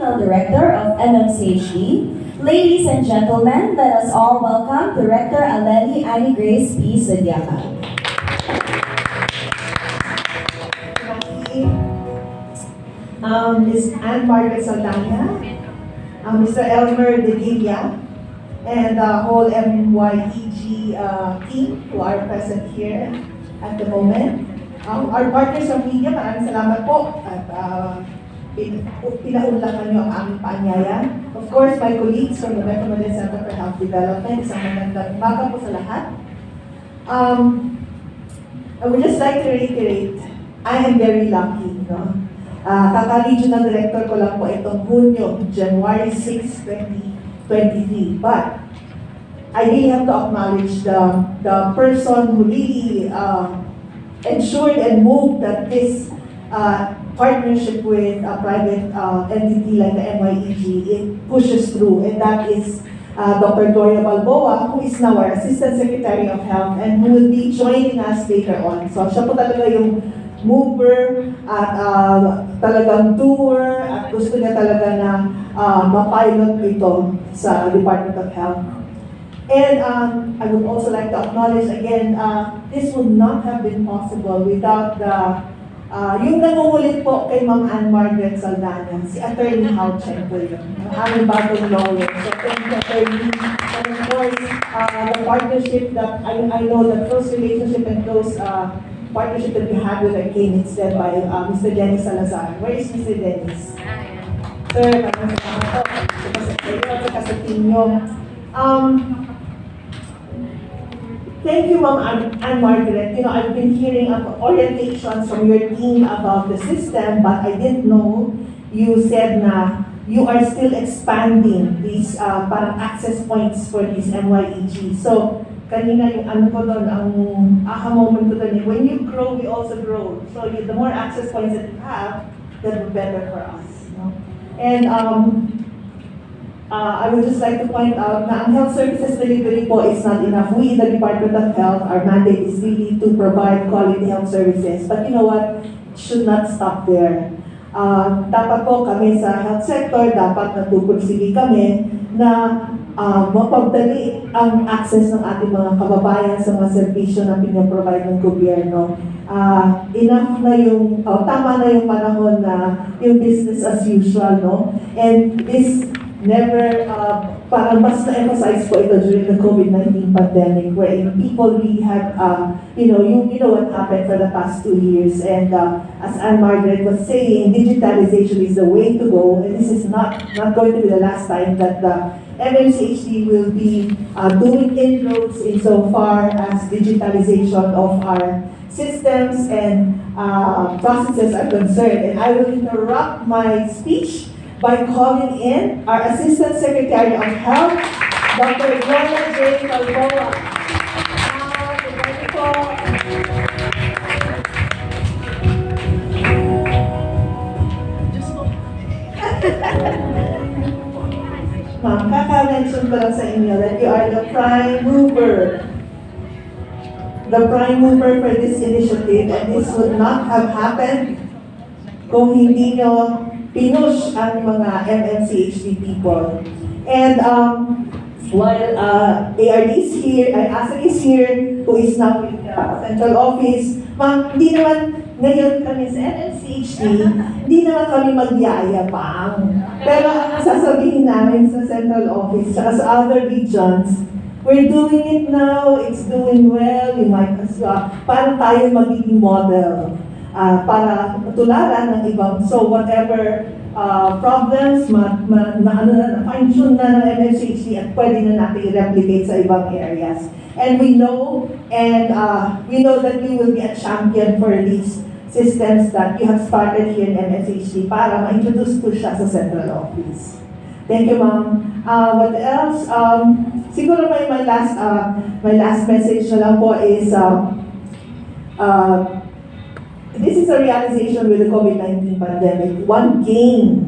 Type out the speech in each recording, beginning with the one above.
Regional Director of MMCHD. Ladies and gentlemen, let us all welcome Director Aleli Annie Grace P. Sudiacal. Ms. Anne Margaret Saldana, Mr. Elmer Devilla, and the whole MyEG team who are present here at the moment. Our partners of media, maraming salamat po at pinaunlakan niyo ang aming paanyaya. Of course, my colleagues from the Metro Manila Center for Health Development, isang magandang umaga po sa lahat. I would just like to reiterate, I am very lucky. No? Kaka-regional director ko lang po itong January 6, 2023. But I really have to acknowledge the person who really ensured and moved that this partnership with a private entity like the MyEG, it pushes through, and that is Dr. Gloria Balboa, who is now our Assistant Secretary of Health and who will be joining us later on. So siya po talaga yung mover at talagang doer at gusto niya talaga na ma-pilot ito sa Department of Health. And I would also like to acknowledge again, this would not have been possible without yung nangungulit po kay Ma'am Anne Margaret Saldana, si Attorney Hao Chen po yun, ang aming bagong lawyer. So thank you, Attorney. And of course, the partnership that I know that close relationship and close partnership that we had with our cane, it's led by Mr. Dennis Salazar. Where is Mr. Dennis? Sir, maraming salamat po. Sa sa team nyo. Thank you, Ma'am Anne Margaret. You know, I've been hearing orientations from your team about the system, but I didn't know you said na you are still expanding these parang access points for this MyEG. So, kanina yung ano ko doon, ang aha moment ko doon, when you grow, we also grow. So the more access points that you have, the better for us. No? And I would just like to point out na ang health services delivery po is not enough. We in the Department of Health, our mandate is really to provide quality health services. But you know what? It should not stop there. Dapat po kami sa health sector, dapat natutugsigi kami na mapagdali ang access ng ating mga kababayan sa mga serbisyo na pinaprovide ng gobyerno. Enough na yung, tama na yung panahon na yung business as usual, no? And this never, parang mas na-emphasize po ito during the COVID-19 pandemic where people really had, you know what happened for the past 2 years. And as Anne Margaret was saying, digitalization is the way to go. And this is not going to be the last time that the MMCHD will be doing inroads insofar as digitalization of our systems and processes are concerned. And I will interrupt my speech by calling in our Assistant Secretary of Health, Dr. Gloria J. Balboa. Ma'am, kaka-mention ko lang sa inyo that you are the prime mover. The prime mover for this initiative, and this would not have happened kung hindi nyo pinush ang mga MMCHD people. And while ARD is here, ASAC is here, who is now with the central office, ma'am, hindi naman ngayon kami sa MMCHD, hindi naman kami magyayabang. Pero ang sasabihin namin sa central office, sa other regions, we're doing it now, it's doing well, we might as well, parang tayo magiging model. Para tularan ng ibang, so whatever problems, na-fine-tune na ng MMCHD at pwede na natin i-replicate sa ibang areas. And we know that you will be a champion for these systems that you have started here in MMCHD para ma-introduce po siya sa central office. Thank you, ma'am. What else? Siguro my last message na lang po is this is a realization with the COVID-19 pandemic. One gain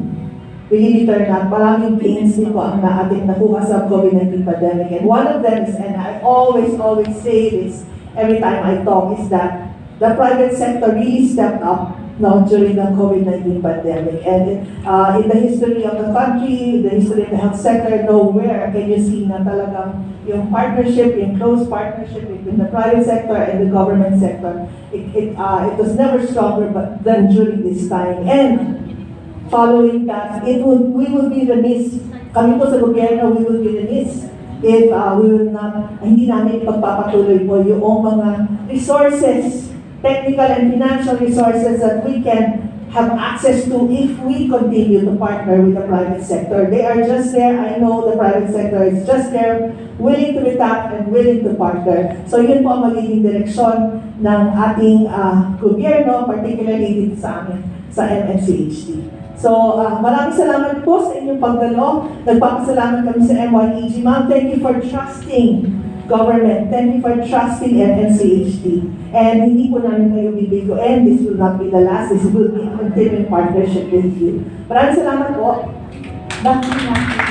really turned out. Maraming gains din po ang ating nakuha sa COVID-19 pandemic. And one of them is, and I always say this every time I talk, is that the private sector really stepped up no, during the COVID-19 pandemic. And in the history of the country, the history of the health sector, nowhere can you see na talagang yung partnership, yung close partnership between the private sector and the government sector, it was never stronger than during this time. And following that, we will be remiss, kami po sa gobyerno, we will be remiss if we will not, hindi namin pagpapatuloy po yung mga resources, technical and financial resources that we can have access to if we continue to partner with the private sector. They are just there. I know the private sector is just there, willing to be tapped and willing to partner. So yun po ang magiging direksyon ng ating gobyerno, particularly dito sa amin, sa MMCHD. So, maraming salamat po sa inyong pagdalo. Nagpapasalamat kami sa MyEG. Ma'am, thank you for trusting government. Thank you for trusting MMCHD. And hindi po namin kayo bibiguin. This will not be the last. This will be a continuing partnership with you. Maraming salamat po. Back to you.